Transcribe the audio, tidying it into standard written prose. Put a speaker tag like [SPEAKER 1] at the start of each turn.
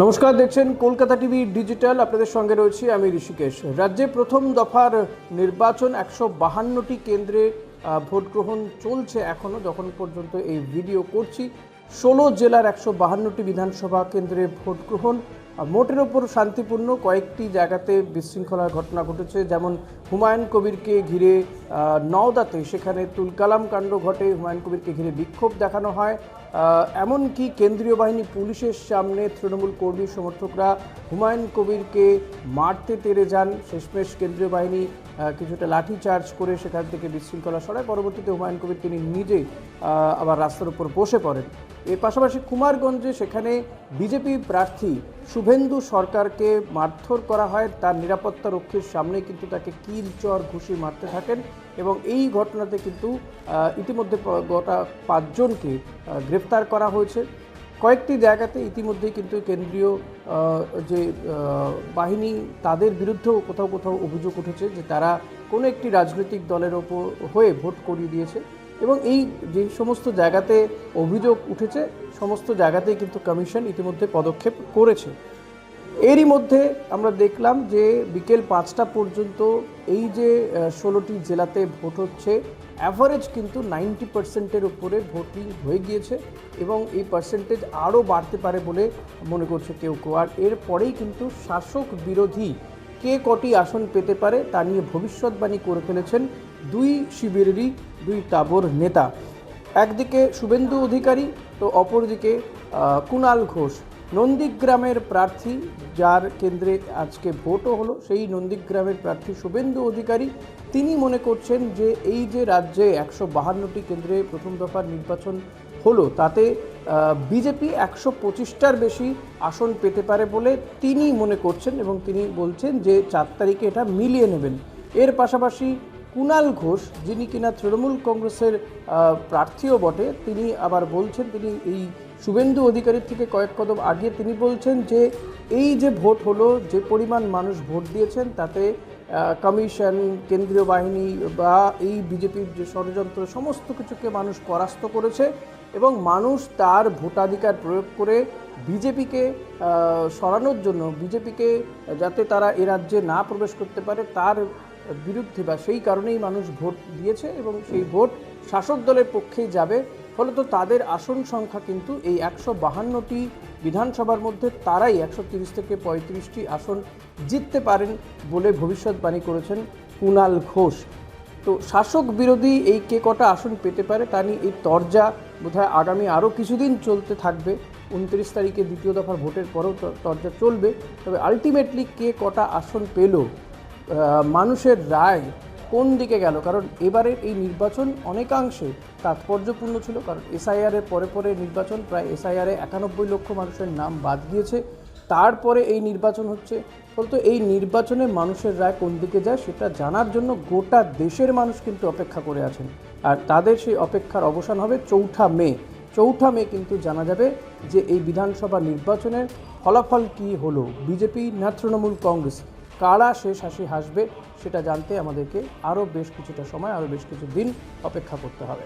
[SPEAKER 1] নমস্কার, দেখছেন Kolkata TV digital. আপনাদের সঙ্গে রয়েছি আমি ঋষিকেশ। রাজ্যে প্রথম দফার নির্বাচন 152টি কেন্দ্রে ভোট গ্রহণ চলছে এখনও, যখন পর্যন্ত এই ভিডিও করছি। 16 জেলার 152টি বিধানসভা কেন্দ্রে ভোট গ্রহণ মোটের ওপর শান্তিপূর্ণ। কয়েকটি জায়গাতে বিশৃঙ্খলার ঘটনা ঘটেছে, যেমন হুমায়ুন কবিরকে ঘিরে নওদাতে সেখানে তুলকালাম কাণ্ড ঘটে, হুমায়ুন কবিরকে ঘিরে বিক্ষোভ দেখানো হয়। এমনকি কেন্দ্রীয় বাহিনী পুলিশের সামনে তৃণমূল কর্মী সমর্থকরা হুমায়ুন কবিরকে মারতে তেড়ে যান। শেষমেশ কেন্দ্রীয় বাহিনী কিছুটা লাঠিচার্জ করে সেখান থেকে বিশৃঙ্খলা সরায়। পরবর্তীতে হুমায়ুন কবির তিনি নিজেই আবার রাস্তার উপর বসে পড়েন। এর পাশাপাশি কুমারগঞ্জে সেখানে বিজেপি প্রার্থী শুভেন্দু সরকারকে মারধর করা হয়। তার নিরাপত্তা রক্ষীর সামনে কিন্তু তাকে কিল চর ঘুষি মারতে থাকেন এবং এই ঘটনাতে কিন্তু ইতিমধ্যে গোটা 5 জনকে গ্রেফতার করা হয়েছে। কয়েকটি জায়গাতে ইতিমধ্যেই কিন্তু কেন্দ্রীয় যে বাহিনী তাদের বিরুদ্ধেও কোথাও কোথাও অভিযোগ উঠেছে যে তারা কোনো একটি রাজনৈতিক দলের ওপর হয়ে ভোট করিয়ে দিয়েছে এবং এই যে সমস্ত জায়গাতে অভিযোগ উঠেছে সমস্ত জায়গাতেই কিন্তু কমিশন ইতিমধ্যে পদক্ষেপ করেছে। এরই মধ্যে আমরা দেখলাম যে বিকেল 5টা পর্যন্ত এই যে 16টি জেলাতে ভোট হচ্ছে, অ্যাভারেজ কিন্তু 90%-এর উপরে ভোটিং হয়ে গিয়েছে এবং এই পার্সেন্টেজ আরও বাড়তে পারে বলে মনে করছে কেউ কেউ। আর এরপরেই কিন্তু শাসক বিরোধী কে কটি আসন পেতে পারে তা নিয়ে ভবিষ্যৎবাণী করে ফেলেছেন দুই শিবিরেরই দুই তাবর নেতা। একদিকে শুভেন্দু অধিকারী তো অপরদিকে কুণাল ঘোষ। নন্দীগ্রামের প্রার্থী, যার কেন্দ্রে আজকে ভোটও হলো, সেই নন্দীগ্রামের প্রার্থী শুভেন্দু অধিকারী তিনি মনে করছেন যে এই যে রাজ্যে 152টি কেন্দ্রে প্রথম দফার নির্বাচন হলো তাতে বিজেপি 125টার বেশি আসন পেতে পারে বলে তিনি মনে করছেন এবং তিনি বলছেন যে 4 তারিখে এটা মিলিয়ে নেবেন। এর পাশাপাশি কুণাল ঘোষ, যিনি কিনা তৃণমূল কংগ্রেসের প্রার্থীও বটে, তিনি আবার বলছেন, তিনি এই শুভেন্দু অধিকারীর থেকে কয়েক কদম আগে তিনি বলছেন যে এই যে ভোট হলো, যে পরিমাণ মানুষ ভোট দিয়েছেন তাতে কমিশন, কেন্দ্রীয় বাহিনী বা এই বিজেপির যে ষড়যন্ত্র সমস্ত কিছুকে মানুষ পরাস্ত করেছে এবং মানুষ তার ভোটাধিকার প্রয়োগ করে বিজেপিকে সরানোর জন্য, বিজেপিকে যাতে তারা এ রাজ্যে না প্রবেশ করতে পারে তার বিরুদ্ধে বা সেই কারণেই মানুষ ভোট দিয়েছে এবং সেই ভোট শাসক দলের পক্ষেই যাবে। ফলত তাদের আসন সংখ্যা কিন্তু এই 152টি বিধানসভার মধ্যে তারাই 130 থেকে 35টি আসন জিততে পারেন বলে ভবিষ্যৎবাণী করেছেন কুণাল ঘোষ। তো শাসক বিরোধী এই কে কটা আসন পেতে পারে তা নিয়ে এই তরজা বোধহয় আগামী আরও কিছুদিন চলতে থাকবে। 29 তারিখে দ্বিতীয় দফার ভোটের পরেও তরজা চলবে। তবে আলটিমেটলি কে কটা আসন পেল, মানুষের রায় কোন দিকে গেল, কারণ এবারের এই নির্বাচন অনেকাংশে তাৎপর্যপূর্ণ ছিল, কারণ এসআইআরের পরে পরে নির্বাচন, প্রায় এসআইআরে 91 লক্ষ মানুষের নাম বাদ গিয়েছে, তারপরে এই নির্বাচন হচ্ছে। ফলত এই নির্বাচনে মানুষের রায় কোন দিকে যায় সেটা জানার জন্য গোটা দেশের মানুষ কিন্তু অপেক্ষা করে আছেন। আর তাদের সেই অপেক্ষার অবসান হবে 4ঠা মে। 4ঠা মে কিন্তু জানা যাবে যে এই বিধানসভা নির্বাচনের ফলাফল কী হলো, বিজেপি না তৃণমূল কংগ্রেস, কারা শেষ হাসি হাসবে সেটা জানতে আমাদেরকে আরও বেশ কিছুটা সময়, আরও বেশ কিছু দিন অপেক্ষা করতে হবে।